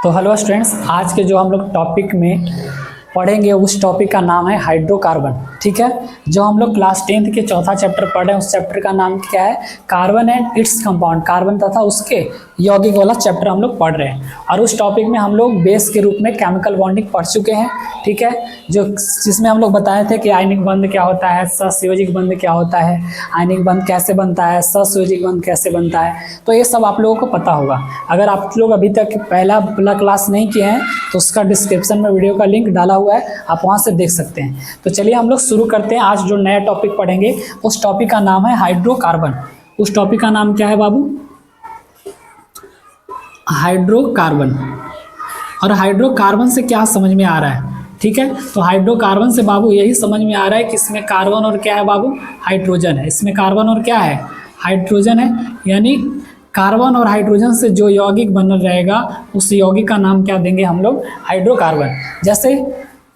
तो hello students, आज के जो हम लोग टॉपिक में पढ़ेंगे उस टॉपिक का नाम है हाइड्रोकार्बन। ठीक है, जो हम लोग क्लास 10th के चौथा चैप्टर पढ़ रहे हैं उस चैप्टर का नाम क्या है? Carbon and its compound. Carbon तथा उसके यौगिक वाला चैप्टर हम लोग पढ़ रहे हैं और उस टॉपिक में हम लोग बेस के रूप में केमिकल बॉन्डिंग पढ़ चुके हैं। ठीक है, जो जिसमें हम लोग बताए थे कि आयनिक बंध क्या होता है, सहसंयोजिक बंध क्या होता है, आयनिक बंध कैसे बनता है, सहसंयोजिक बंध कैसे बनता है, तो ये सब आप लोगों को पता होगा। अगर आप लोग अभी तक पहला क्लास नहीं किए हैं तो उसका डिस्क्रिप्शन में वीडियो का लिंक डाला हुआ है, आप वहां से देख सकते हैं। तो चलिए हम लोग शुरू करते हैं। आज जो नया टॉपिक पढ़ेंगे उस टॉपिक का नाम है हाइड्रोकार्बन। उस टॉपिक का नाम क्या है बाबू? हाइड्रोकार्बन। और हाइड्रोकार्बन से क्या समझ में आ रहा है? ठीक है, तो हाइड्रोकार्बन से बाबू यही समझ में आ रहा है कि इसमें कार्बन और क्या है बाबू? हाइड्रोजन है। इसमें कार्बन और क्या है? हाइड्रोजन है। यानी कार्बन और हाइड्रोजन से जो यौगिक बन रहेगा उस यौगिक का नाम क्या देंगे हम लोग? हाइड्रोकार्बन। जैसे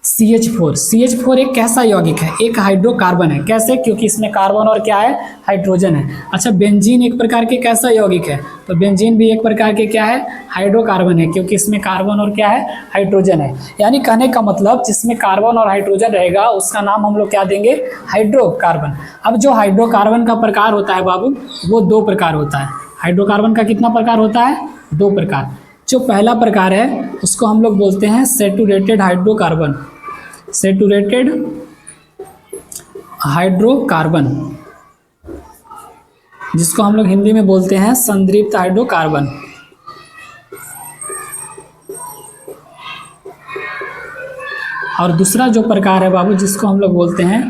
CH4 एक कैसा यौगिक है? एक हाइड्रोकार्बन है। कैसे? क्योंकि इसमें कार्बन और क्या है? हाइड्रोजन है। अच्छा, बेंजीन एक प्रकार के कैसा यौगिक है? तो बेंजीन भी एक प्रकार के क्या है? हाइड्रोकार्बन है, क्योंकि इसमें कार्बन और क्या है? हाइड्रोजन है। यानी कहने का मतलब जिसमें कार्बन और हाइड्रोजन रहेगा उसका नाम हम लोग क्या देंगे? हाइड्रोकार्बन। अब जो हाइड्रोकार्बन का प्रकार होता है बाबू वो दो प्रकार होता है। हाइड्रोकार्बन का कितना प्रकार होता है? दो प्रकार। जो पहला प्रकार है उसको हम लोग बोलते हैं सैचुरेटेड हाइड्रोकार्बन। सैचुरेटेड हाइड्रोकार्बन, जिसको हम लोग हिंदी में बोलते हैं संतृप्त हाइड्रोकार्बन। और दूसरा जो प्रकार है बाबू जिसको हम लोग बोलते हैं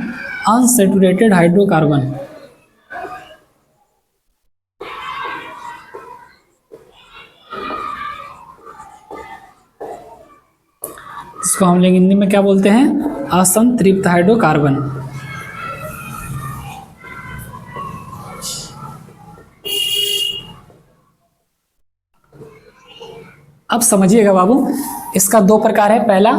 अनसैचुरेटेड हाइड्रोकार्बन। इसको हम लोग हिंदी में क्या बोलते हैं? असंतृप्त हाइड्रोकार्बन। अब समझिएगा बाबू, इसका दो प्रकार है। पहला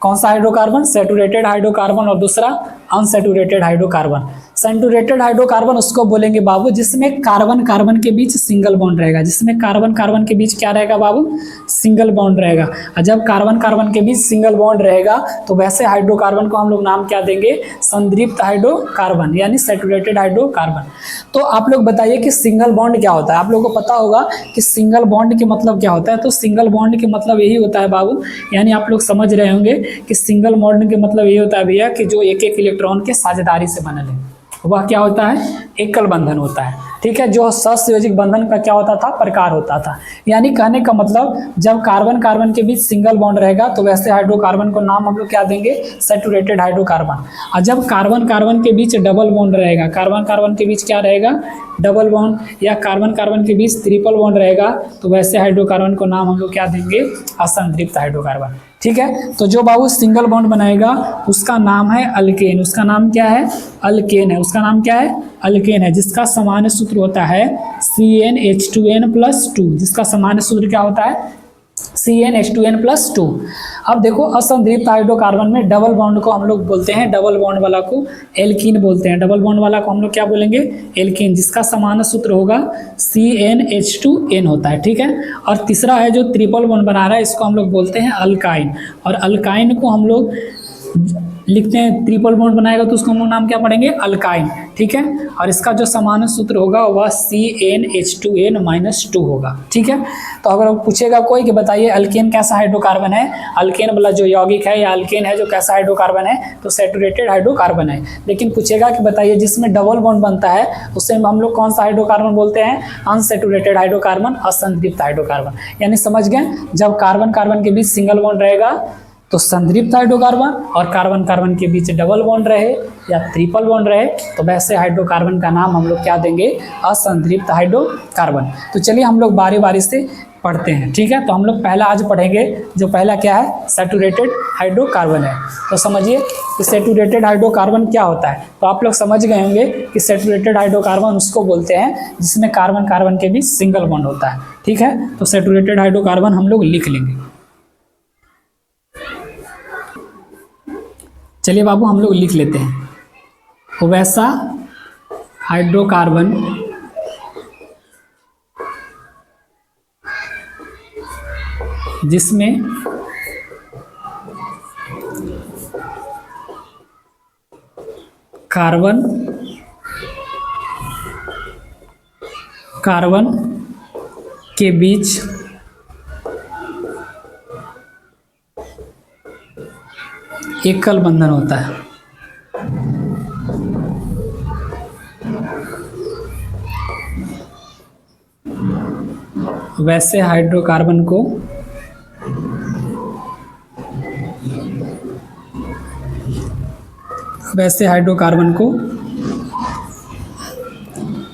कौन सा हाइड्रोकार्बन? Saturated hydrocarbon. और दूसरा अनसैचुरेटेड हाइड्रोकार्बन। सैचुरेटेड हाइड्रोकार्बन उसको बोलेंगे बाबू जिसमें कार्बन कार्बन के बीच सिंगल बॉन्ड रहेगा। जिसमें कार्बन कार्बन के बीच क्या रहेगा बाबू? सिंगल बॉन्ड रहेगा। और जब कार्बन कार्बन के बीच सिंगल बॉन्ड रहेगा तो वैसे हाइड्रोकार्बन को हम लोग नाम क्या देंगे? संतृप्त हाइड्रोकार्बन, यानी सैचुरेटेड हाइड्रोकार्बन। तो आप लोग बताइए कि सिंगल बॉन्ड क्या होता है? आप लोगों को पता होगा कि सिंगल बॉन्ड के मतलब क्या होता है। तो सिंगल बॉन्ड के मतलब यही होता है बाबू, यानी आप लोग समझ रहे होंगे कि सिंगल बॉन्ड के मतलब ये होता है भैया कि जो एक एक इलेक्ट्रॉन के साझेदारी से बनल है वह क्या होता है? एकल बंधन होता है। ठीक है, जो सहसंयोजिक बंधन का क्या होता था? प्रकार होता था। यानी कहने का मतलब जब कार्बन कार्बन के बीच सिंगल बॉन्ड रहेगा तो वैसे हाइड्रोकार्बन को नाम हम लोग क्या देंगे? Saturated hydrocarbon. और जब कार्बन कार्बन के बीच डबल बॉन्ड रहेगा, कार्बन कार्बन के बीच क्या रहेगा? डबल बॉन्ड, या कार्बन कार्बन के बीच ट्रिपल बॉन्ड रहेगा तो वैसे हाइड्रोकार्बन को नाम हम लोग क्या देंगे? असंतृप्त हाइड्रोकार्बन। ठीक है, तो जो बाबू सिंगल बॉन्ड बनाएगा उसका नाम है अल्केन। उसका नाम क्या है? अल्केन है। उसका नाम क्या है? अल्केन है, जिसका सामान्य सूत्र होता है CnH2n+2। जिसका सामान्य सूत्र क्या होता है? CnH2n+2। अब देखो, असंतृप्त हाइड्रोकार्बन में डबल बॉन्ड को हम लोग बोलते हैं, डबल बॉन्ड वाला को एल्कीन बोलते हैं। डबल बॉन्ड वाला को हम लोग क्या बोलेंगे? एल्कीन, जिसका सामान्य सूत्र होगा CnH2n होता है। ठीक है, और तीसरा है जो ट्रिपल बॉन्ड बना रहा है इसको हम लोग बोलते हैं अल्काइन। और अल्काइन को हम लोग लिखते हैं, ट्रिपल बॉन्ड बनाएगा तो उसको हम लोग नाम क्या पढ़ेंगे? अल्काइन। ठीक है, और इसका जो सामान्य सूत्र होगा वह CnH2n-2 होगा। ठीक है, तो अगर पूछेगा कोई कि बताइए अल्केन कैसा हाइड्रोकार्बन है, अल्केन वाला जो यौगिक है या अल्केन है जो कैसा हाइड्रोकार्बन है, तो सैचुरेटेड हाइड्रोकार्बन है। लेकिन पूछेगा कि बताइए जिसमें डबल बॉन्ड बनता है उसे हम लोग कौन सा हाइड्रोकार्बन बोलते हैं? अनसैचुरेटेड हाइड्रोकार्बन, असंतृप्त हाइड्रोकार्बन। यानी समझ गए, जब कार्बन कार्बन के बीच सिंगल बॉन्ड रहेगा तो संतृप्त हाइड्रोकार्बन, और कार्बन कार्बन के बीच डबल बॉन्ड रहे या ट्रिपल बॉन्ड रहे तो वैसे हाइड्रोकार्बन का नाम हम लोग क्या देंगे? असंतृप्त हाइड्रोकार्बन। तो चलिए हम लोग बारी बारी से पढ़ते हैं। ठीक है, तो हम लोग पहला आज पढ़ेंगे। जो पहला क्या है? सैचुरेटेड हाइड्रोकार्बन है। तो समझिए कि सैचुरेटेड हाइड्रोकार्बन क्या होता है। तो आप लोग समझ गए होंगे कि सैचुरेटेड हाइड्रोकार्बन उसको बोलते हैं जिसमें कार्बन कार्बन के बीच सिंगल बॉन्ड होता है। ठीक है, तो सैचुरेटेड हाइड्रोकार्बन हम लोग लिख लेंगे। चलिए बाबू हम लोग लिख लेते हैं। वैसा हाइड्रोकार्बन जिसमें कार्बन के बीच एकल बंधन होता है। वैसे हाइड्रोकार्बन को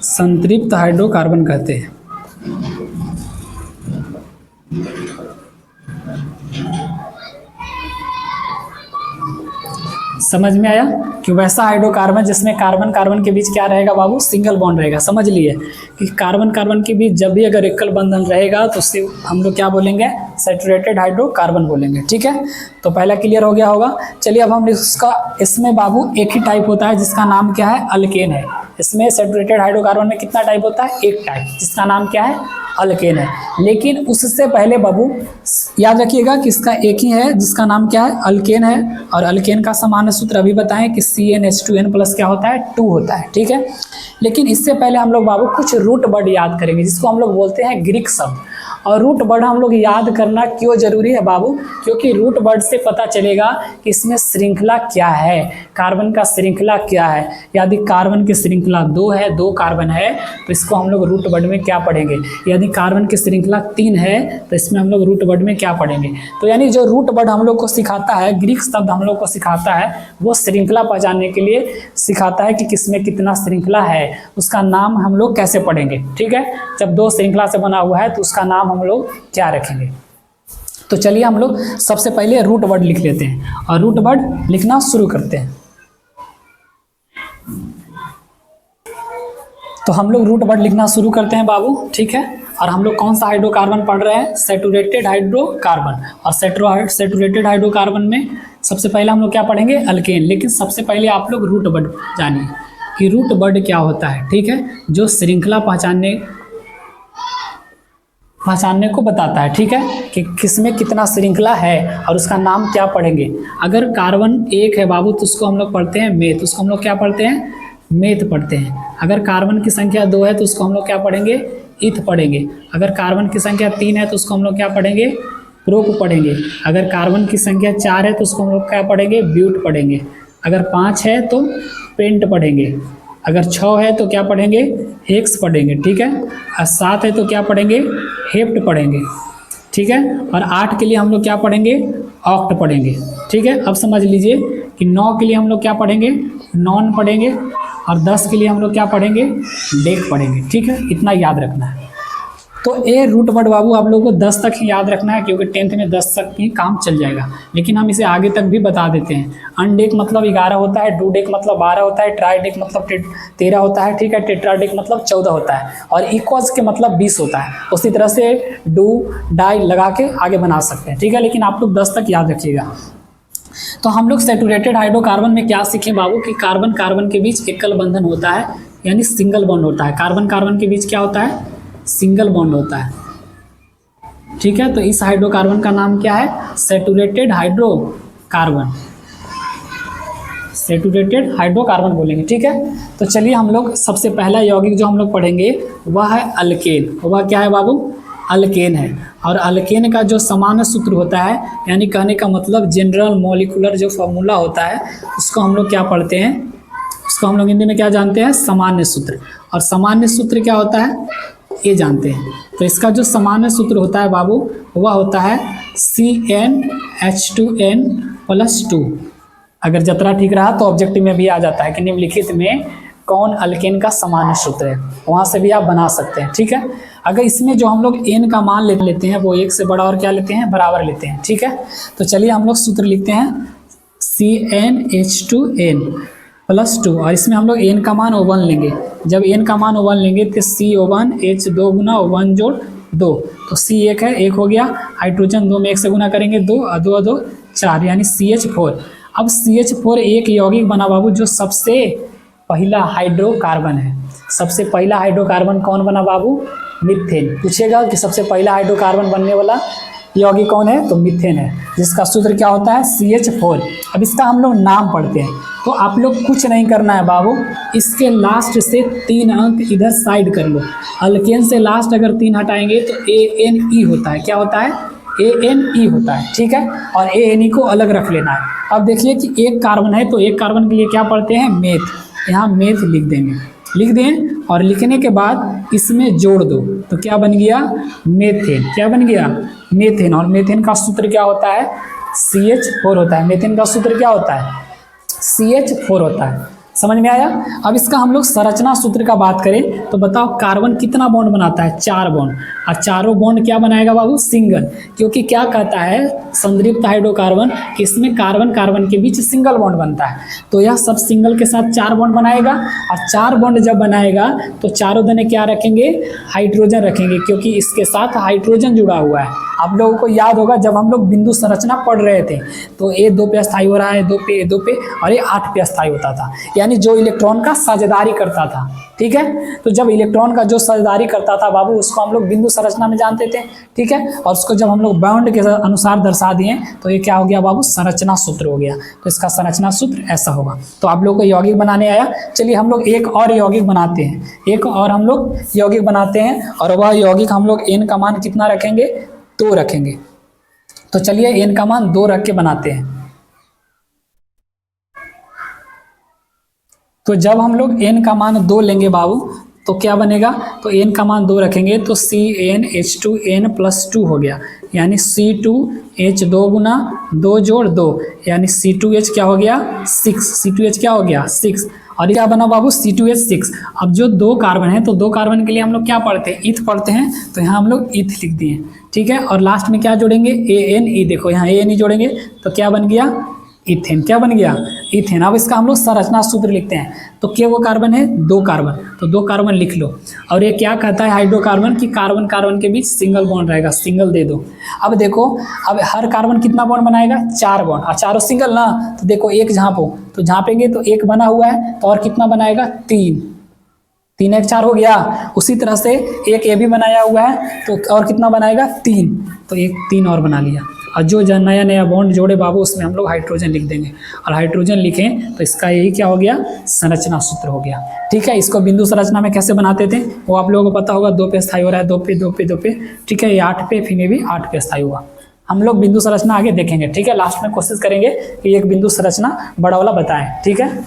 संतृप्त हाइड्रोकार्बन कहते हैं। समझ में आया कि वैसा हाइड्रोकार्बन जिसमें कार्बन कार्बन के बीच क्या रहेगा बाबू, सिंगल बॉन्ड रहेगा। समझ लिए कि कार्बन कार्बन के बीच जब भी अगर एकल बंधन रहेगा तो उससे हम लोग क्या बोलेंगे, सैचुरेटेड हाइड्रोकार्बन बोलेंगे। ठीक है, तो पहला क्लियर हो गया होगा। चलिए अब हम इसमें बाबू एक ही टाइप होता है जिसका नाम क्या है, अल्केन है। इसमें सैचुरेटेड हाइड्रोकार्बन में कितना टाइप होता है, एक टाइप, जिसका नाम क्या है, अल्केन है। लेकिन उससे पहले बाबू याद रखिएगा कि इसका एक ही है जिसका नाम क्या है, अल्केन है। और अल्केन का सामान्य सूत्र अभी बताएं कि CnH2n प्लस क्या होता है, 2 होता है। ठीक है, लेकिन इससे पहले हम लोग बाबू कुछ रूट वर्ड याद करेंगे जिसको हम लोग बोलते हैं ग्रीक शब्द। और रूट वर्ड हम लोग याद करना क्यों जरूरी है बाबू, क्योंकि रूट वर्ड से पता चलेगा कि इसमें श्रृंखला क्या है, कार्बन का श्रृंखला क्या है। यदि कार्बन की श्रृंखला 2 है, 2 कार्बन है, तो इसको हम लोग रूट वर्ड में क्या पढ़ेंगे। यदि कार्बन की श्रृंखला 3 है तो इसमें हम लोग रूट वर्ड में क्या पढ़ेंगे। तो यानी जो रूट वर्ड हम लोग को सिखाता है, ग्रीक शब्द हम लोग को सिखाता है, वो श्रृंखला पहचानने के लिए सिखाता है कि किसमें कितना श्रृंखला है, उसका नाम हम लोग कैसे पढ़ेंगे। ठीक है, जब 2 श्रृंखला से बना हुआ है तो उसका नाम हम लोग क्या रखेंगे। तो चलिए हम लोग सबसे पहले रूट वर्ड लिख लेते हैं और रूट वर्ड लिखना शुरू करते हैं। तो हम लोग रूट वर्ड लिखना शुरू करते हैं बाबू। ठीक है, और हम लोग कौन सा हाइड्रोकार्बन पढ़ रहे हैं, सैचुरेटेड हाइड्रोकार्बन। और सैचुरेटेड हाइड्रोकार्बन में सबसे पहले हम लोग क्या पढ़ेंगे, अल्केन। लेकिन सबसे पहले आप लोग रूट वर्ड जानिए कि रूट वर्ड क्या होता है। ठीक है, जो श्रृंखला पहचानने को बताता है। ठीक है, कि किसमें कितना श्रृंखला है और उसका नाम क्या पढ़ेंगे। अगर कार्बन 1 है बाबू तो उसको हम लोग पढ़ते हैं मेथ, उसको हम लोग क्या पढ़ते हैं, मेथ पढ़ते हैं। अगर कार्बन की संख्या 2 है तो उसको हम लोग क्या पढ़ेंगे, इथ पढ़ेंगे। अगर कार्बन की संख्या 3 है तो उसको हम लोग क्या पढ़ेंगे, प्रोप पढ़ेंगे। अगर कार्बन की संख्या 4 है तो उसको हम लोग क्या पढ़ेंगे, ब्यूट पढ़ेंगे। अगर 5 है तो पेंट पढ़ेंगे। अगर 6 है तो क्या पढ़ेंगे, हेक्स पढ़ेंगे। ठीक है, और 7 है तो क्या पढ़ेंगे, हेप्ट पढ़ेंगे। ठीक है, और 8 के लिए हम लोग क्या पढ़ेंगे, ऑक्ट पढ़ेंगे। ठीक है, अब समझ लीजिए कि 9 के लिए हम लोग क्या पढ़ेंगे, नॉन पढ़ेंगे। और 10 के लिए हम लोग क्या पढ़ेंगे, डेक पढ़ेंगे। ठीक है, इतना याद रखना है। तो ये रूट वर्ड बाबू आप लोगों को 10 तक ही याद रखना है, क्योंकि 10th में 10 तक ही काम चल जाएगा। लेकिन हम इसे आगे तक भी बता देते हैं। अनडेक मतलब 11 होता है, डूडेक मतलब 12 होता है, ट्राइडेक मतलब 13 होता है। ठीक है, टेट्राडेक मतलब 14 होता है, और इक्वल्स के मतलब 20 होता है। उसी तरह से डू डाई लगा के आगे बना सकते हैं। ठीक है, लेकिन आप लोग 10 तक याद रखिएगा। तो हम लोग सैचुरेटेड हाइड्रोकार्बन में क्या सीखे बाबू, कि कार्बन कार्बन के बीच एकल बंधन होता है, यानी सिंगल बॉन्ड होता है। कार्बन कार्बन के बीच क्या होता है, सिंगल बॉन्ड होता है। ठीक है, तो इस हाइड्रोकार्बन का नाम क्या है, सैचुरेटेड हाइड्रोकार्बन। सैचुरेटेड हाइड्रोकार्बन बोलेंगे। ठीक है, तो चलिए हम लोग सबसे पहला यौगिक जो हम लोग पढ़ेंगे वह है अल्केन। वह क्या है बाबू, अल्केन है। और अल्केन का जो सामान्य सूत्र होता है, यानी कहने का मतलब जनरल मॉलिक्यूलर जो फॉर्मूला होता है, उसको हम लोग क्या पढ़ते हैं, उसको हम लोग हिंदी में क्या जानते हैं, सामान्य सूत्र। और सामान्य सूत्र क्या होता है, ये जानते हैं। तो इसका जो सामान्य सूत्र होता है बाबू, वह होता है CnH2n+2। अगर जतरा ठीक रहा तो ऑब्जेक्टिव में भी आ जाता है कि निम्नलिखित में कौन अल्केन का सामान्य सूत्र है, वहाँ से भी आप बना सकते हैं। ठीक है, अगर इसमें जो हम लोग n का मान लेते हैं वो 1 से बड़ा और क्या लेते हैं, बराबर लेते हैं। ठीक है, तो चलिए हम लोग सूत्र लिखते हैं CnH2n+2, और इसमें हम लोग n का मान 1 लेंगे। जब n का मान 1 लेंगे तो C(O1) H 2 गुना 1 जोड़ 2, तो C 1 है, 1 हो गया। हाइड्रोजन 2 में 1 से गुना करेंगे 2 और 2 2 4, यानी CH4। अब CH4 एक यौगिक बना बाबू जो सबसे पहला हाइड्रोकार्बन है। सबसे पहला हाइड्रोकार्बन कौन बना बाबू, मीथेन। पूछेगा कि सबसे पहला हाइड्रोकार्बन बनने वाला यौगिक कौन है, तो मीथेन है, जिसका सूत्र क्या होता है CH4। अब इसका हम लोग नाम पढ़ते हैं। तो आप लोग कुछ नहीं करना है बाबू, इसके लास्ट से 3 अंक इधर साइड कर लो। अल्केन से लास्ट अगर 3 हटाएंगे तो ANE होता है। क्या होता है, ANE होता है, ठीक है। और ANE को अलग रख लेना है। अब देखिए कि एक कार्बन है, तो एक कार्बन के लिए क्या पढ़ते हैं, मेथ। यहाँ मेथ लिख देंगे, लिख दें, और लिखने के बाद इसमें जोड़ दो, तो क्या बन गया, मेथेन। क्या बन गया, मेथेन। और मेथेन का सूत्र क्या होता है, CH4 होता है। मेथेन का सूत्र क्या होता है, CH4 होता है। समझ में आया। अब इसका हम लोग संरचना सूत्र का बात करें तो बताओ कार्बन कितना बॉन्ड बनाता है, 4 बॉन्ड। और चारों बॉन्ड क्या बनाएगा बाबू, सिंगल। क्योंकि क्या कहता है संतृप्त हाइड्रोकार्बन, इसमें कार्बन कार्बन के बीच सिंगल बॉन्ड बनता है। तो यह सब सिंगल के साथ 4 बॉन्ड बनाएगा। और 4 बॉन्ड जब बनाएगा तो चारों दने क्या रखेंगे, हाइड्रोजन रखेंगे, क्योंकि इसके साथ हाइड्रोजन जुड़ा हुआ है। आप लोगों को याद होगा जब हम लोग बिंदु संरचना पढ़ रहे थे तो A 2 पे अस्थायी हो रहा है, 2 पे, 2 पे, और ये 8 पे अस्थायी होता था, यानी जो इलेक्ट्रॉन का साझेदारी करता था। ठीक है, तो जब इलेक्ट्रॉन का जो साझेदारी करता था बाबू, उसको हम लोग बिंदु संरचना में जानते थे। ठीक है, और उसको जब हम लोग बॉन्ड के अनुसार दर्शा दिए तो ये क्या हो गया बाबू, संरचना सूत्र हो गया। तो इसका संरचना सूत्र ऐसा होगा। तो आप लोग को यौगिक बनाने आया। चलिए हम लोग एक और यौगिक बनाते हैं, एक और हम लोग यौगिक बनाते हैं, और वह यौगिक हम लोग N का मान कितना रखेंगे, 2 रखेंगे। तो चलिए N का मान 2 रख के बनाते हैं। तो जब हम लोग N का मान 2 लेंगे बाबू तो क्या बनेगा, तो N का मान 2 रखेंगे तो CnH2n + 2 हो गया, यानी C2H 2 गुना 2 जोड़ 2, यानी C2H क्या हो गया 6, C2H क्या हो गया 6। और क्या बना बाबू C2H6। अब जो 2 कार्बन है तो 2 कार्बन के लिए हम लोग क्या पढ़ते हैं, ईथ पढ़ते हैं, तो यहाँ हम लोग ईथ लिख दिए। ठीक है, और लास्ट में क्या जोड़ेंगे ANE, देखो यहाँ ANE जोड़ेंगे तो क्या बन गया इथेन। क्या बन गया इथेन। अब इसका हम लोग संरचना सूत्र लिखते हैं। तो क्या वो कार्बन है, 2 कार्बन, तो 2 कार्बन लिख लो। और ये क्या कहता है हाइड्रोकार्बन की कार्बन कार्बन के बीच सिंगल बॉन्ड रहेगा, सिंगल दे दो। अब देखो, अब हर कार्बन कितना बॉन्ड बनाएगा, 4 बॉन्ड, और चारों सिंगल ना, तो देखो एक झांपो, तो झांपेंगे तो 1 बना हुआ है, तो और कितना बनाएगा 3, 3 1 4 हो गया। उसी तरह से एक ये भी बनाया हुआ है, तो और कितना बनाएगा 3, तो एक 3 और बना लिया। और जो नया नया बॉन्ड जोड़े बाबू उसमें हम लोग हाइड्रोजन लिख देंगे, और हाइड्रोजन लिखें तो इसका यही क्या हो गया, संरचना सूत्र हो गया। ठीक है, इसको बिंदु संरचना में कैसे बनाते थे वो आप लोगों को पता होगा, 2 पे स्थायी हो रहा है, 2 पे 2 पे 2 पे। ठीक है, ये 8 पे, फिर ये भी 8 पे स्थायी हुआ। हम लोग बिंदु संरचना आगे देखेंगे। ठीक है, लास्ट में कोशिश करेंगे कि एक बिंदु संरचना बड़ा वाला बताएं। ठीक है,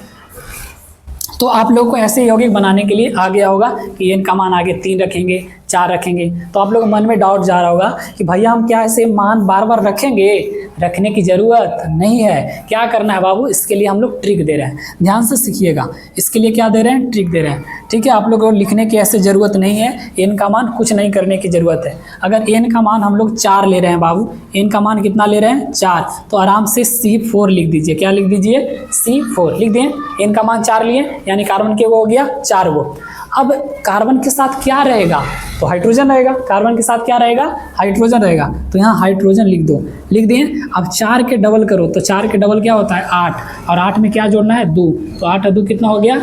तो आप लोग को ऐसे यौगिक बनाने के लिए आ गया होगा कि N का मान आगे 3 रखेंगे, 4 रखेंगे। तो आप लोग मन में डाउट जा रहा होगा कि भैया हम क्या ऐसे मान बार बार रखेंगे, रखने की ज़रूरत नहीं है। क्या करना है बाबू, इसके लिए हम लोग ट्रिक दे रहे हैं, ध्यान से सीखिएगा। इसके लिए क्या दे रहे हैं, ट्रिक दे रहे हैं। ठीक है, आप लोग को लिखने की ऐसे ज़रूरत नहीं है, N का मान कुछ नहीं करने की ज़रूरत है। अगर N का मान हम लोग 4 ले रहे हैं बाबू, N का मान कितना ले रहे हैं 4, तो आराम से C4 लिख दीजिए। क्या लिख दीजिए, C4 लिख दें। N का मान 4 लिए, यानी कार्बन के वो हो गया 4 वो। अब कार्बन के साथ क्या रहेगा, तो हाइड्रोजन रहेगा। कार्बन के साथ क्या रहेगा, हाइड्रोजन रहेगा, तो यहाँ हाइड्रोजन लिख दो, लिख दिए। अब 4 के डबल करो, तो 4 के डबल क्या होता है 8, और 8 में क्या जोड़ना है 2, तो 8 और 2 कितना हो गया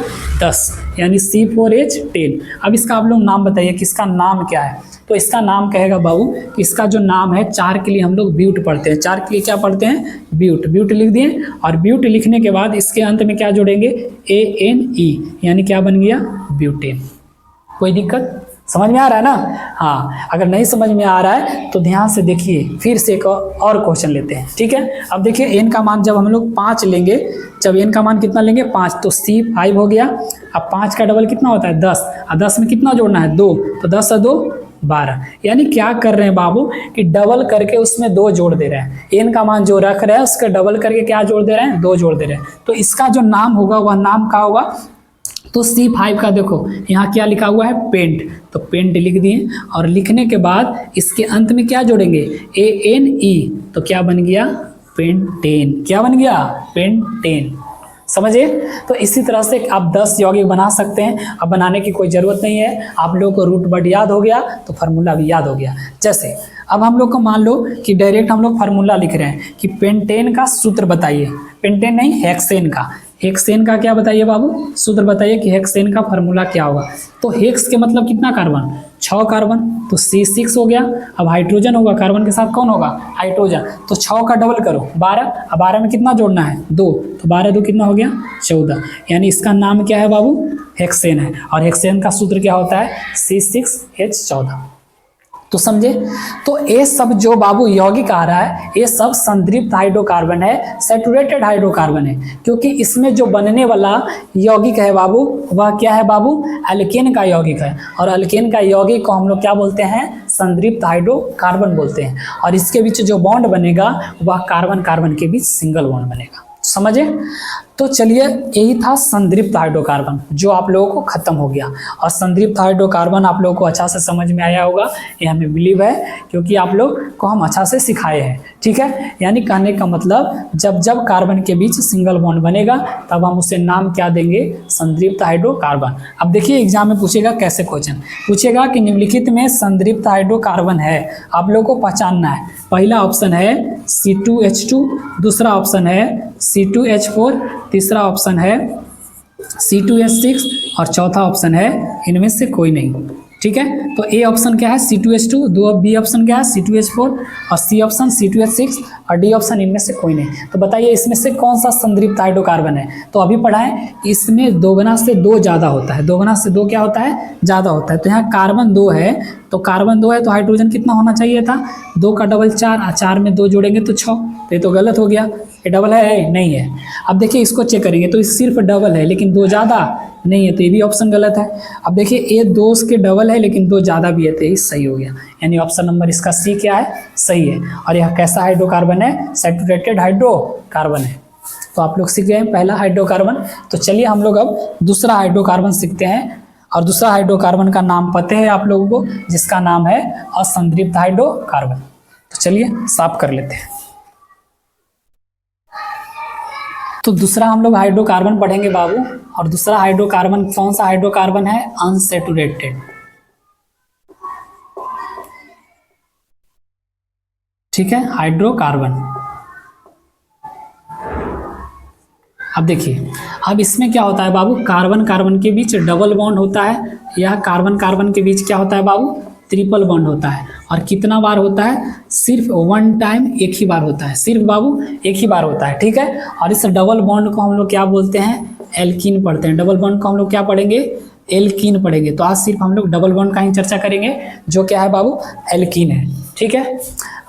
10, यानी C4H10। अब इसका आप लोग नाम बताइए कि इसका नाम क्या है। तो इसका नाम कहेगा बाबू कि इसका जो नाम है, 4 के लिए हम लोग ब्यूट पढ़ते हैं, 4 के लिए क्या पढ़ते हैं, ब्यूट। ब्यूट लिख दिए, और ब्यूट लिखने के बाद इसके अंत में क्या जोड़ेंगे ANE, यानी क्या बन गया ब्यूटेन। कोई दिक्कत, समझ में आ रहा है ना। हाँ, अगर नहीं समझ में आ रहा है तो ध्यान से देखिए, फिर से एक और क्वेश्चन लेते हैं। ठीक है, अब देखिए N का मान जब हम लोग 5 लेंगे, जब N का मान कितना लेंगे 5, तो C5 हो गया। अब 5 का डबल कितना होता है 10, और 10 में कितना जोड़ना है 2, तो 10 और 2 12। यानी क्या कर रहे हैं बाबू कि डबल करके उसमें 2 जोड़ दे रहे हैं। N का मान जो रख रहे हैं उसका डबल करके क्या जोड़ दे रहे हैं, 2 जोड़ दे रहे हैं। तो इसका जो नाम होगा वह नाम क्या होगा, तो C5 का देखो यहाँ क्या लिखा हुआ है पेंट, तो पेंट लिख दिए। और लिखने के बाद इसके अंत में क्या जोड़ेंगे ANE, तो क्या बन गया पेंटेन। क्या बन गया पेंटेन, समझिए। तो इसी तरह से आप 10 यौगिक बना सकते हैं। अब बनाने की कोई ज़रूरत नहीं है, आप लोगों को रूट वर्ड याद हो गया तो फार्मूला भी याद हो गया। जैसे अब हम लोग को मान लो कि डायरेक्ट हम लोग फार्मूला लिख रहे हैं कि पेंटेन का सूत्र बताइए, पेंटेन नहीं हेक्सेन का। हेक्सेन का क्या बताइए बाबू, सूत्र बताइए कि हेक्सेन का फार्मूला क्या होगा। तो हेक्स के मतलब कितना कार्बन, 6 कार्बन, तो C6 हो गया। अब हाइड्रोजन होगा, कार्बन के साथ कौन होगा, हाइड्रोजन, तो 6 का डबल करो 12, अब 12 में कितना जोड़ना है 2, तो 12 2 कितना हो गया 14, यानी इसका नाम क्या है बाबू, हेक्सेन है। और हेक्सेन का सूत्र क्या होता है, C6H14। तो समझे, तो ये सब जो बाबू यौगिक आ रहा है ये सब संतृप्त हाइड्रोकार्बन है, सैचुरेटेड हाइड्रोकार्बन है, क्योंकि इसमें जो बनने वाला यौगिक है बाबू वह क्या है बाबू, एल्केन का यौगिक है। और एल्केन का यौगिक को हम लोग क्या बोलते हैं, संतृप्त हाइड्रोकार्बन बोलते हैं। और इसके बीच जो बॉन्ड बनेगा वह कार्बन कार्बन के बीच सिंगल बॉन्ड बनेगा, समझे। तो चलिए यही था संतृप्त हाइड्रोकार्बन जो आप लोगों को खत्म हो गया। और संतृप्त हाइड्रोकार्बन आप लोगों को अच्छा से समझ में आया होगा, ये हमें बिलीव है, क्योंकि आप लोग को हम अच्छा से सिखाए हैं, ठीक है। यानी कहने का मतलब जब जब कार्बन के बीच सिंगल बॉन्ड बनेगा तब हम उसे नाम क्या देंगे, संतृप्त हाइड्रोकार्बन। अब देखिए एग्जाम में पूछेगा कैसे क्वेश्चन पूछेगा कि निम्नलिखित में संतृप्त हाइड्रोकार्बन है, आप लोगों को पहचानना है। पहला ऑप्शन है C2H2, दूसरा ऑप्शन है C2H4, तीसरा ऑप्शन है C2H6 और चौथा ऑप्शन है इनमें से कोई नहीं, ठीक है। तो ए ऑप्शन क्या है C2H2, दो बी ऑप्शन क्या है C2H4 और सी ऑप्शन C2H6 और डी ऑप्शन इनमें से कोई नहीं। तो बताइए इसमें से कौन सा संतृप्त हाइड्रोकार्बन है। तो अभी पढ़ा है इसमें दोगुना से 2 ज़्यादा होता है, दोगुना से 2 क्या होता है, ज़्यादा होता है। तो यहाँ कार्बन 2 है, तो कार्बन 2 है तो हाइड्रोजन कितना होना चाहिए था, 2 का डबल 4, 4 में 2 जोड़ेंगे तो 6, तो ये तो गलत हो गया, ये डबल है नहीं है। अब देखिए इसको चेक करेंगे तो सिर्फ डबल है लेकिन 2 ज़्यादा नहीं है, तो ये भी ऑप्शन गलत है। अब देखिए ये 2 के डबल है लेकिन 2 ज़्यादा भी है, तो ये सही हो गया, यानी ऑप्शन नंबर इसका सी क्या है, सही है। और यह कैसा हाइड्रोकार्बन है, सैचुरेटेड हाइड्रोकार्बन है। तो आप लोग सीख गए पहला हाइड्रोकार्बन। तो चलिए हम लोग अब दूसरा हाइड्रोकार्बन सीखते हैं। और दूसरा हाइड्रोकार्बन का नाम पता है आप लोगों को, जिसका नाम है असंतृप्त हाइड्रोकार्बन। तो चलिए साफ कर लेते हैं। तो दूसरा हम लोग हाइड्रोकार्बन पढ़ेंगे बाबू, और दूसरा हाइड्रोकार्बन कौन सा हाइड्रोकार्बन है, अनसैचुरेटेड, ठीक है, हाइड्रोकार्बन। अब देखिए अब इसमें क्या होता है बाबू, कार्बन कार्बन के बीच डबल बॉन्ड होता है, यह कार्बन कार्बन के बीच क्या होता है बाबू, ट्रिपल बॉन्ड होता है। और कितना बार होता है, सिर्फ 1 टाइम, एक ही बार होता है, सिर्फ बाबू एक ही बार होता है, ठीक है। और इस डबल बॉन्ड को हम लोग क्या बोलते हैं, एल्कीन पढ़ते हैं। डबल बॉन्ड को हम लोग क्या पढ़ेंगे, एल्कीन पढ़ेंगे। तो आज सिर्फ हम लोग डबल बॉन्ड का ही चर्चा करेंगे, जो क्या है बाबू, एल्कीन है, ठीक है।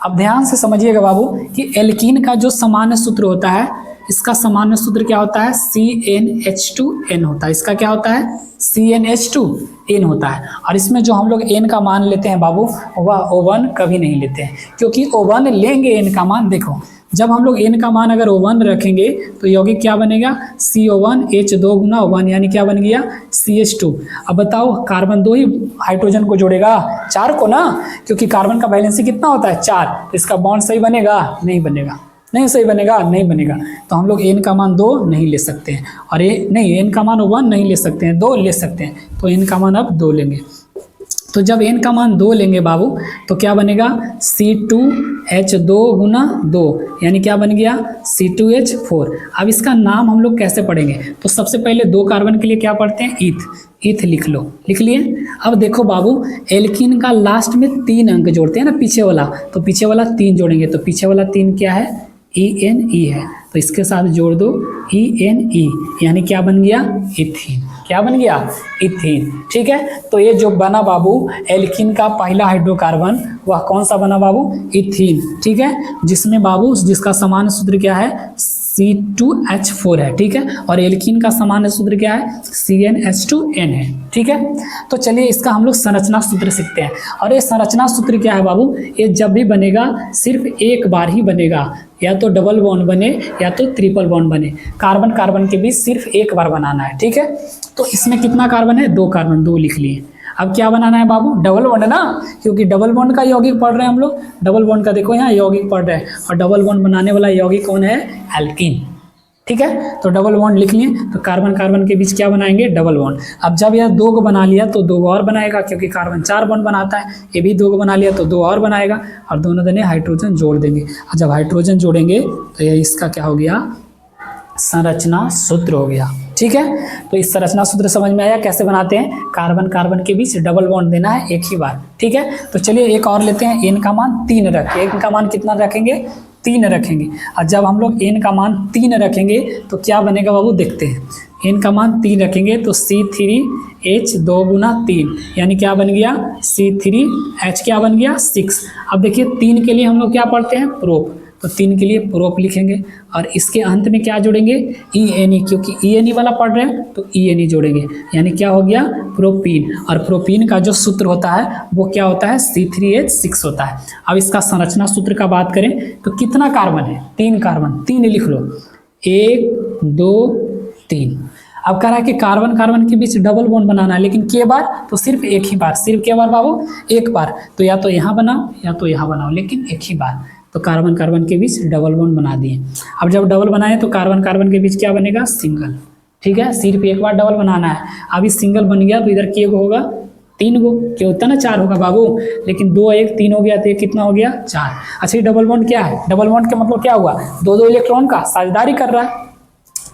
अब ध्यान से समझिएगा बाबू कि एल्कीन का जो सामान्य सूत्र होता है, इसका सामान्य सूत्र क्या होता है, CnH2n होता है। इसका क्या होता है, CnH2n होता है। और इसमें जो हम लोग n का मान लेते हैं बाबू, वह O1 कभी नहीं लेते हैं, क्योंकि O1 लेंगे n का मान, देखो जब हम लोग n का मान अगर O1 रखेंगे तो यौगिक क्या बनेगा, CO1H2 गुना O1, यानी क्या बन गया, CH2। अब बताओ कार्बन 2 ही हाइड्रोजन को जोड़ेगा, 4 को ना, क्योंकि कार्बन का वैलेंसी कितना होता है 4, तो इसका बॉन्ड सही बनेगा, नहीं बनेगा, नहीं सही बनेगा, नहीं बनेगा। तो हम लोग n का मान 2 नहीं ले सकते हैं, और ये नहीं, n का मान 1 नहीं ले सकते हैं, 2 ले सकते हैं। तो n का मान अब 2 लेंगे। तो जब n का मान 2 लेंगे बाबू तो क्या बनेगा, C2H2 गुना 2, यानी क्या बन गया, C2H4। अब इसका नाम हम लोग कैसे पढ़ेंगे, तो सबसे पहले 2 कार्बन के लिए क्या पढ़ते हैं, ईथ लिख लो, लिख लिए। अब देखो बाबू एल्कीन का लास्ट में 3 अंक जोड़ते हैं ना, पीछे वाला, तो पीछे वाला 3 जोड़ेंगे, तो पीछे वाला 3 क्या है, ENE है, तो इसके साथ जोड़ दो ENE, यानी क्या बन गया, इथीन। क्या बन गया, इथीन, ठीक है। तो ये जो बना बाबू एल्कीन का पहला हाइड्रोकार्बन, वह कौन सा बना बाबू, इथीन, ठीक है, जिसमें बाबू जिसका सामान्य सूत्र क्या है, C2H4 है, ठीक है। और एल्कीन का सामान्य सूत्र क्या है, CnH2n है, ठीक है। तो चलिए इसका हम लोग संरचना सूत्र सीखते हैं। और ये संरचना सूत्र क्या है बाबू, ये जब भी बनेगा सिर्फ एक बार ही बनेगा, या तो डबल बॉन्ड बने या तो ट्रिपल बॉन्ड बने, कार्बन कार्बन के बीच सिर्फ एक बार बनाना है, ठीक है। तो इसमें कितना कार्बन है, 2 कार्बन, 2 लिख लिए। अब क्या बनाना है बाबू, डबल बॉन्ड ना, क्योंकि डबल बॉन्ड का यौगिक पढ़ रहे हैं हम लोग, डबल बॉन्ड का देखो यहाँ यौगिक पढ़ रहे हैं, और डबल बॉन्ड बनाने वाला यौगिक कौन है, एल्कीन, ठीक है। तो डबल बॉन्ड लिख लिए, तो कार्बन कार्बन के बीच क्या बनाएंगे, डबल बॉन्ड। अब जब यह 2 को बना लिया तो 2 और बनाएगा, क्योंकि कार्बन 4 बॉन्ड बनाता है, ये भी 2 को बना लिया तो 2 और बनाएगा, और दोनों जने हाइड्रोजन जोड़ देंगे। और जब हाइड्रोजन जोड़ेंगे तो यह इसका क्या हो गया, संरचना सूत्र हो गया। ठीक है, तो इस संरचना सूत्र समझ में आया कैसे बनाते हैं। कार्बन कार्बन के बीच डबल बॉन्ड देना है एक ही बार। ठीक है, तो चलिए एक और लेते हैं। n का मान 3 रखें। n का मान कितना रखेंगे? 3 रखेंगे। और जब हम लोग n का मान 3 रखेंगे तो क्या बनेगा बाबू, देखते हैं। n का मान 3 रखेंगे तो C3H 2 गुना 3 यानी क्या बन गया? C3H क्या बन गया? 6। अब देखिए 3 के लिए हम लोग क्या पढ़ते हैं? प्रोप, तो 3 के लिए प्रोप लिखेंगे और इसके अंत में क्या जोड़ेंगे? ENE, क्योंकि ENE वाला पढ़ रहे हैं तो ENE जोड़ेंगे यानी क्या हो गया? प्रोपीन। और प्रोपीन का जो सूत्र होता है वो क्या होता है? C3H6 होता है। अब इसका संरचना सूत्र का बात करें तो कितना कार्बन है? 3 कार्बन। 3 लिख लो, 1 2 3। अब कह रहा है कि कार्बन कार्बन के बीच डबल बॉन्ड बनाना है, लेकिन के बार? तो सिर्फ एक ही बार। सिर्फ के बार बाबू? एक बार। तो या तो यहाँ बनाओ या तो यहाँ बनाओ, लेकिन एक ही बार। तो कार्बन कार्बन के बीच डबल बॉन्ड बना दिए। अब जब डबल बनाए तो कार्बन कार्बन के बीच क्या बनेगा? सिंगल। ठीक है, सिर्फ एक बार डबल बनाना है। अब इस सिंगल बन गया तो इधर के गो होगा? 3 गो। क्या होता है ना? 4 होगा बाबू, लेकिन 2 1 3 हो गया तो ये कितना हो गया? 4। अच्छा, ये डबल बॉन्ड क्या है? डबल बॉन्ड का मतलब क्या हुआ? 2 इलेक्ट्रॉन का साझेदारी कर रहा है।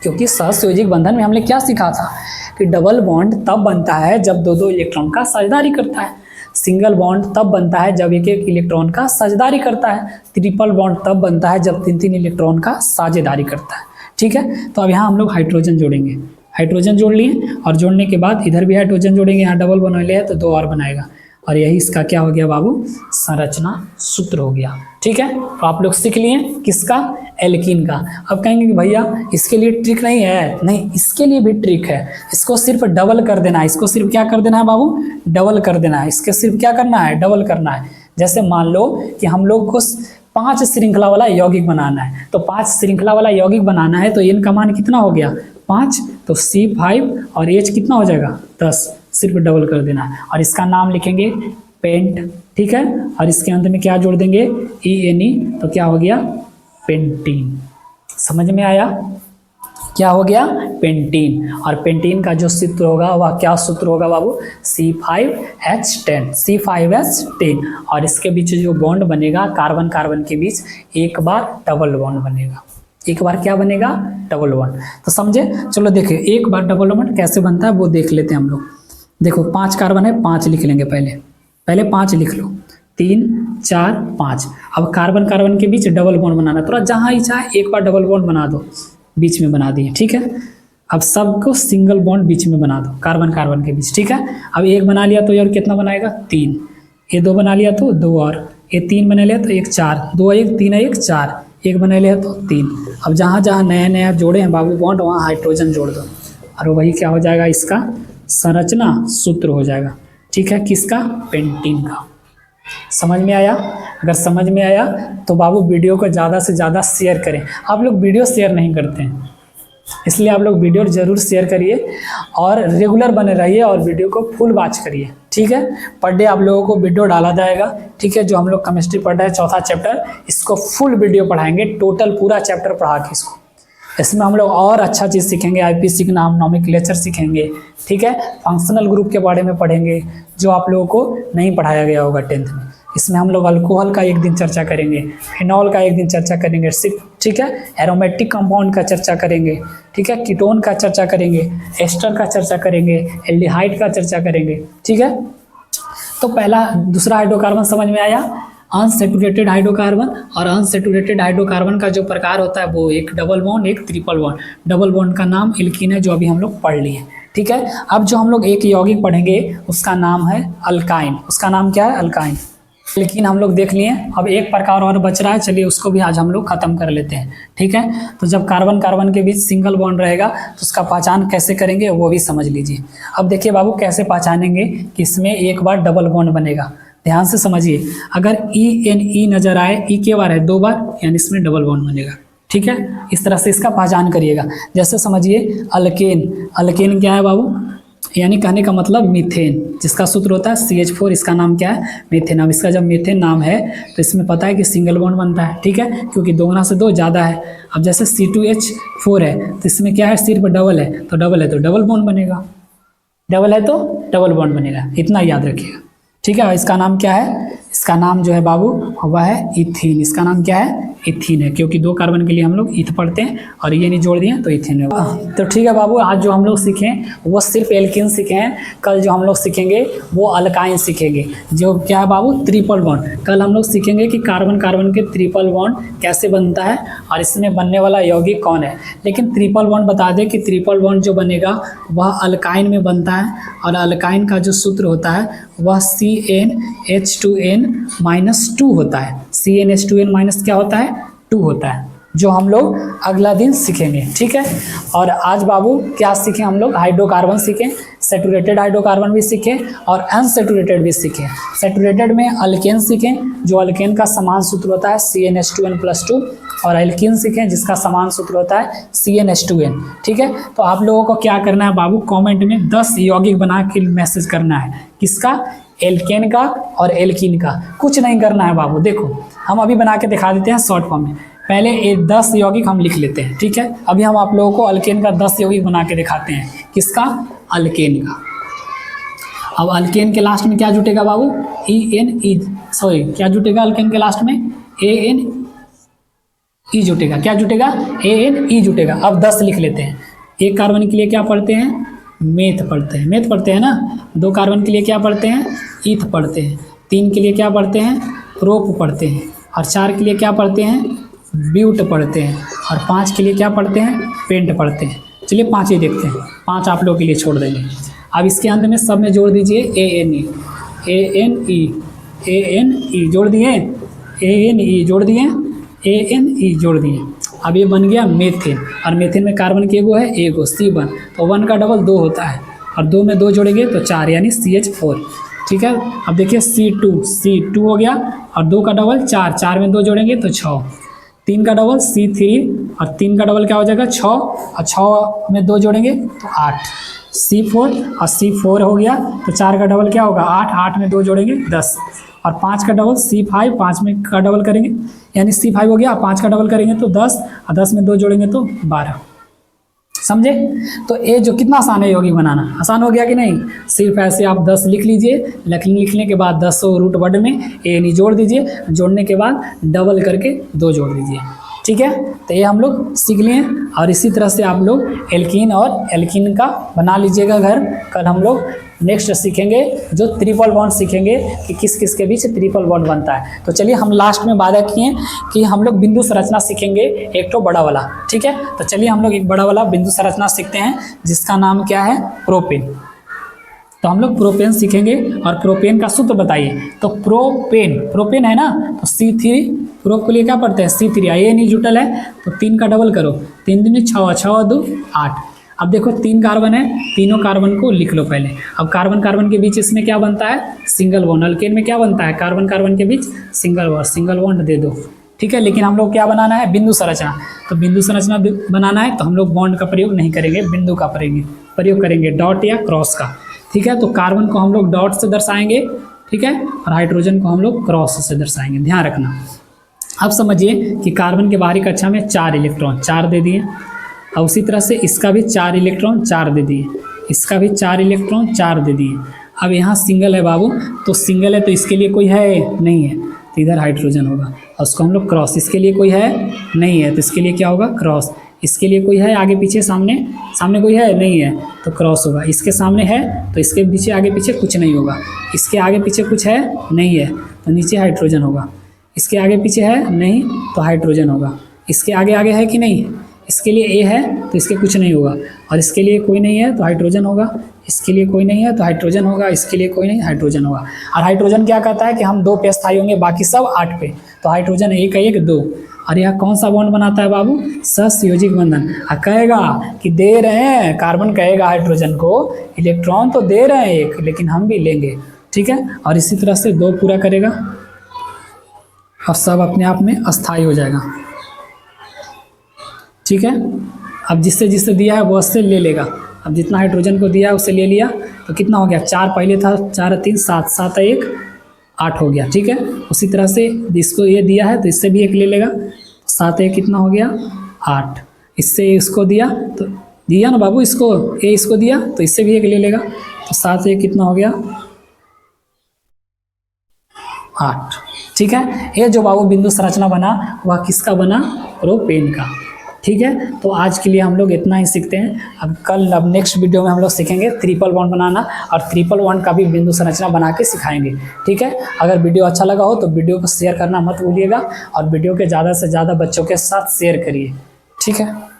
क्योंकि सहसंयोजक बंधन में हमने क्या सीखा था कि डबल बॉन्ड तब बनता है जब 2 इलेक्ट्रॉन का साझेदारी करता है। सिंगल बॉन्ड तब बनता है जब 1 इलेक्ट्रॉन का साझेदारी करता है। ट्रिपल बॉन्ड तब बनता है जब 3 इलेक्ट्रॉन का साझेदारी करता है। ठीक है, तो अब यहाँ हम लोग हाइड्रोजन जोड़ेंगे। हाइड्रोजन जोड़ लिए और जोड़ने के बाद इधर भी हाइड्रोजन जोड़ेंगे। यहाँ डबल बना लिया है तो 2 और बनाएगा और यही इसका क्या हो गया बाबू? संरचना सूत्र हो गया। ठीक है, तो आप लोग सीख लिए किसका? एल्कीन का। अब कहेंगे कि भैया इसके लिए ट्रिक नहीं है। नहीं, इसके लिए भी ट्रिक है। इसको सिर्फ डबल कर देना है। इसको सिर्फ क्या कर देना है बाबू? डबल कर देना है। इसके सिर्फ क्या करना है? डबल करना है। जैसे मान लो कि हम लोग को 5 श्रृंखला वाला यौगिक बनाना है, तो 5 श्रृंखला वाला यौगिक बनाना है तो n का मान कितना हो गया? 5। तो C5 और H कितना हो जाएगा? 10। सिर्फ डबल कर देना है और इसका नाम लिखेंगे पेंट। ठीक है, और इसके अंत में क्या जोड़ देंगे? ENE, तो क्या हो गया? पेंटीन। समझ में आया? क्या हो गया? पेंटीन। और पेंटीन का जो सूत्र होगा वह क्या सूत्र होगा बाबू? C5H10। C5H10। और इसके बीच जो बॉन्ड बनेगा कार्बन कार्बन के बीच, एक बार डबल बॉन्ड बनेगा। एक बार क्या बनेगा? Double bond. तो समझे? चलो देखिए एक बार डबल बॉन्ड कैसे बनता है वो देख लेते हैं हम लोग। देखो 5 कार्बन है, 5 लिख लेंगे। पहले 5 लिख लो, 3 4 5। अब कार्बन कार्बन के बीच डबल बॉन्ड बनाना, थोड़ा जहाँ ही चाहे एक बार डबल बॉन्ड बना दो। बीच में बना दिए। ठीक है, अब सबको सिंगल बॉन्ड बीच में बना दो कार्बन कार्बन के बीच। ठीक है, अब 1 बना लिया तो ये और कितना बनाएगा? 3। ये 2 बना लिया तो 2 और ये 3 बना लिया तो 1 4। 2 1 3 1 4। 1 बना लिया तो 3। अब जहाँ जहाँ नया नया जोड़े हैं बाबू बॉन्ड वहाँ हाइड्रोजन जोड़ दो और वही क्या हो जाएगा? इसका संरचना सूत्र हो जाएगा। ठीक है, किसका? पेंटीन का। समझ में आया? अगर समझ में आया तो बाबू वीडियो को ज़्यादा से ज़्यादा शेयर करें। आप लोग वीडियो शेयर नहीं करते हैं, इसलिए आप लोग वीडियो ज़रूर शेयर करिए और रेगुलर बने रहिए और वीडियो को फुल वॉच करिए। ठीक है, पर डे आप लोगों को वीडियो डाला जाएगा। ठीक है, जो हम लोग केमिस्ट्री पढ़ रहे हैं 4था चैप्टर, इसको फुल वीडियो पढ़ाएंगे, टोटल पूरा चैप्टर पढ़ा के इसको। इसमें हम लोग और अच्छा चीज़ सीखेंगे, IPC का नाम नोमेनक्लेचर सीखेंगे। ठीक है, फंक्शनल ग्रुप के बारे में पढ़ेंगे जो आप लोगों को नहीं पढ़ाया गया होगा 10th में। इसमें हम लोग अल्कोहल का एक दिन चर्चा करेंगे, फिनॉल का एक दिन चर्चा करेंगे सिर्फ। ठीक है, एरोमेटिक कंपाउंड का चर्चा करेंगे। ठीक है, कीटोन का चर्चा करेंगे, एस्टर का चर्चा करेंगे, एल्डिहाइड का चर्चा करेंगे। ठीक है, तो पहला दूसरा हाइड्रोकार्बन समझ में आया, अनसैचुरेटेड हाइड्रोकार्बन। और अनसैचुरेटेड हाइड्रोकार्बन का जो प्रकार होता है वो एक डबल बॉन्ड एक ट्रिपल बॉन्ड। डबल बॉन्ड का नाम एल्कीन है जो अभी हम लोग पढ़ लिए। ठीक है, अब जो हम लोग एक यौगिक पढ़ेंगे उसका नाम है अल्काइन। उसका नाम क्या है? अल्काइन। एल्कीन हम लोग देख लिए। अब एक प्रकार और बच रहा है, चलिए उसको भी आज हम लोग खत्म कर लेते हैं। ठीक है, तो जब कार्बन कार्बन के बीच सिंगल बॉन्ड रहेगा तो उसका पहचान कैसे करेंगे वो भी समझ लीजिए। अब देखिए बाबू कैसे पहचानेंगे कि इसमें एक बार डबल बॉन्ड बनेगा। ध्यान से समझिए, अगर ENE नजर आए, E के बार है 2 बार यानी इसमें डबल बॉन्ड बनेगा। ठीक है, इस तरह से इसका पहचान करिएगा। जैसे समझिए अल्केन। अल्केन क्या है बाबू? यानी कहने का मतलब मीथेन, जिसका सूत्र होता है CH4। इसका नाम क्या है? मीथेन। अब इसका जब मीथेन नाम है तो इसमें पता है कि सिंगल बॉन्ड बनता है। ठीक है, क्योंकि 2 गुना से 2 ज़्यादा है। अब जैसे C2H4 है तो इसमें क्या है? सिर्फ डबल है तो डबल बॉन्ड बनेगा। डबल है तो डबल बॉन्ड बनेगा, इतना याद रखिएगा। ठीक है, इसका नाम क्या है? इसका नाम जो है बाबू वह है इथीन। इसका नाम क्या है? इथीन है, क्योंकि 2 कार्बन के लिए हम लोग ईथ पढ़ते हैं और ये नहीं जोड़ दिए तो इथीन है। तो ठीक है बाबू, आज जो हम लोग सीखे वो सिर्फ एल्कीन सीखे हैं। कल जो हम लोग सीखेंगे वो अल्काइन सीखेंगे, जो क्या है बाबू? Triple bond. कल हम लोग सीखेंगे कि कार्बन कार्बन के ट्रिपल बॉन्ड कैसे बनता है और इसमें बनने वाला यौगिक कौन है। लेकिन ट्रिपल बॉन्ड बता दें कि ट्रिपल बॉन्ड जो बनेगा वह अल्काइन में बनता है और अल्काइन का जो सूत्र होता है वह CnH2n-2 होता है। CnH2n- क्या होता है? 2 होता है, जो हम लोग अगला दिन सीखेंगे। ठीक है, और आज बाबू क्या सीखें हम लोग? हाइड्रोकार्बन सीखें, सैचुरेटेड हाइड्रोकार्बन भी सीखें और अनसैचुरेटेड भी सीखें। सैचुरेटेड में अल्केन सीखें, जो अल्केन का समान सूत्र होता है CnH2n+2, और एल्कीन सीखें जिसका समान सूत्र होता है CnH2n। ठीक है, तो आप लोगों को क्या करना है बाबू? कमेंट में 10 यौगिक बना के मैसेज करना है। किसका? एल्केन का और एल्कीन का। कुछ नहीं करना है बाबू, देखो हम अभी बना के दिखा देते हैं शॉर्ट फॉर्म में। पहले 10 यौगिक हम लिख लेते हैं। ठीक है, अभी हम आप लोगों को अल्केन का 10 यौगिक बना के दिखाते हैं। किसका? अल्केन का। अब अल्केन के लास्ट में क्या जुटेगा बाबू? क्या जुटेगा अल्केन के लास्ट में? ANE जुटेगा। क्या जुटेगा? ANE जुटेगा। अब 10 लिख लेते हैं। 1 कार्बन के लिए क्या पढ़ते हैं? मेथ पढ़ते हैं, मेथ पढ़ते हैं ना। 2 कार्बन के लिए क्या पढ़ते हैं? ईथ पढ़ते हैं। 3 के लिए क्या पढ़ते हैं? प्रोप पढ़ते हैं। और 4 के लिए क्या पढ़ते हैं? ब्यूट पढ़ते हैं। और 5 के लिए क्या पढ़ते हैं? पेंट पढ़ते हैं। चलिए 5 ही देखते हैं, 5 आप लोग के लिए छोड़ देंगे। अब इसके अंत में सब में जोड़ दीजिए ANE जोड़ दिए, ANE जोड़ दिए, ANE जोड़ दिए। अब ये बन गया मेथेन, और मेथेन में कार्बन की एगो है, एगो C1, तो 1 का डबल 2 होता है, और 2 में 2 जोड़ेंगे तो 4 यानी CH4। ठीक है, अब देखिए C2 हो गया, और 2 का डबल 4, 4 में 2 जोड़ेंगे तो 6, 3 का डबल C3, और 3 का डबल क्या हो जाएगा? 6, और 6 में 2 जोड़ेंगे तो 8, C4, और C4 हो गया तो 4 का डबल क्या होगा? 8, 8 में 2 जोड़ेंगे 10, और 5 का डबल C5, 5 में का डबल करेंगे यानी C5 हो गया, 5 का डबल करेंगे तो 10, और 10 में 2 जोड़ेंगे तो 12। समझे? तो ये जो कितना आसान है यौगिक बनाना, आसान हो गया कि नहीं? सिर्फ ऐसे आप 10 लिख लीजिए, लिखने के बाद 10 रूट वर्ड में ANE जोड़ दीजिए, जोड़ने के बाद डबल करके 2 जोड़ दीजिए। ठीक है, तो ये हम लोग सीख लिए, और इसी तरह से आप लोग एल्कीन और एल्कीन का बना लीजिएगा घर। कल हम लोग नेक्स्ट सीखेंगे जो ट्रिपल बॉन्ड सीखेंगे कि किस किस के बीच ट्रिपल बॉन्ड बनता है। तो चलिए हम लास्ट में वादा किए कि हम लोग बिंदु संरचना सीखेंगे, एक तो बड़ा वाला। ठीक है, तो चलिए हम लोग एक बड़ा वाला बिंदु संरचना सीखते हैं जिसका नाम क्या है? प्रोपेन। तो हम लोग प्रोपेन सीखेंगे, और प्रोपेन का सूत्र बताइए। तो प्रोपेन है ना, तो C3, प्रोप के लिए क्या पढ़ते हैं? C3, ANE जुटल है तो 3 का डबल करो, 3 दूनी 6, 6 और 2 8। अब देखो 3 कार्बन है, तीनों कार्बन को लिख लो पहले। अब कार्बन कार्बन के बीच इसमें क्या बनता है? Single bond. अल्केन में क्या बनता है? कार्बन कार्बन के बीच सिंगल बॉन्ड दे दो। ठीक है, लेकिन हम लोग क्या बनाना है? बिंदु संरचना। तो बिंदु संरचना बनाना है तो हम लोग बॉन्ड का प्रयोग नहीं करेंगे, बिंदु का प्रयोग करेंगे, डॉट या क्रॉस का। ठीक है, तो कार्बन को हम लोग डॉट से दर्शाएंगे, ठीक है, और हाइड्रोजन को हम लोग क्रॉस से दर्शाएंगे, ध्यान रखना। अब समझिए कि कार्बन के बाहरी कक्षा में 4 इलेक्ट्रॉन 4 दे दिए, और उसी तरह से इसका भी 4 इलेक्ट्रॉन 4 दे दिए, इसका भी 4 इलेक्ट्रॉन 4 दे दिए। अब यहाँ सिंगल है बाबू, तो सिंगल है तो इसके लिए कोई है नहीं है, तो इधर हाइड्रोजन होगा, और उसको हम लोग क्रॉस। इसके लिए कोई है नहीं है तो इसके लिए क्या होगा? क्रॉस। इसके लिए कोई है आगे पीछे सामने कोई है नहीं है तो क्रॉस होगा। इसके सामने है तो इसके पीछे आगे पीछे कुछ नहीं होगा। इसके आगे पीछे कुछ है नहीं है तो नीचे हाइड्रोजन होगा। इसके आगे पीछे है नहीं तो हाइड्रोजन होगा। इसके आगे आगे है कि नहीं? इसके लिए ए है तो इसके कुछ नहीं होगा, और इसके लिए कोई नहीं है तो हाइड्रोजन होगा। इसके लिए कोई नहीं है तो हाइड्रोजन होगा, इसके लिए कोई नहीं हाइड्रोजन होगा। और हाइड्रोजन क्या कहता है कि हम 2 पे स्थायी होंगे, बाकी सब 8 पे, तो हाइड्रोजन 1 1 2। और यह कौन सा बॉन्ड बनाता है बाबू? सहसंयोजिक बंधन। कहेगा कि दे रहे हैं, कार्बन कहेगा हाइड्रोजन को इलेक्ट्रॉन तो दे रहे हैं 1, लेकिन हम भी लेंगे। ठीक है, और इसी तरह से 2 पूरा करेगा और सब अपने आप में अस्थायी हो जाएगा। ठीक है, अब जिससे जिससे दिया है वो उससे ले लेगा। अब जितना हाइड्रोजन को दिया है उससे ले लिया, तो कितना हो गया? 4 पहले था, 4 3 7, 7 1 8 हो गया। ठीक है, उसी तरह से इसको ये दिया है तो इससे भी 1 ले लेगा, 7 1 कितना हो गया? 8। इससे इसको दिया तो दिया ना बाबू, इसको इसको दिया तो इससे भी 1 ले लेगा, तो 7 1 कितना हो गया? 8। ठीक है, ये जो बाबू बिंदु संरचना बना वह किसका बना, प्रोपेन का। ठीक है, तो आज के लिए हम लोग इतना ही सीखते हैं। अब नेक्स्ट वीडियो में हम लोग सीखेंगे ट्रिपल बॉन्ड बनाना और ट्रिपल बॉन्ड का भी बिंदु संरचना बना के सिखाएंगे। ठीक है, अगर वीडियो अच्छा लगा हो तो वीडियो को शेयर करना मत भूलिएगा और वीडियो के ज़्यादा से ज़्यादा बच्चों के साथ शेयर करिए। ठीक है।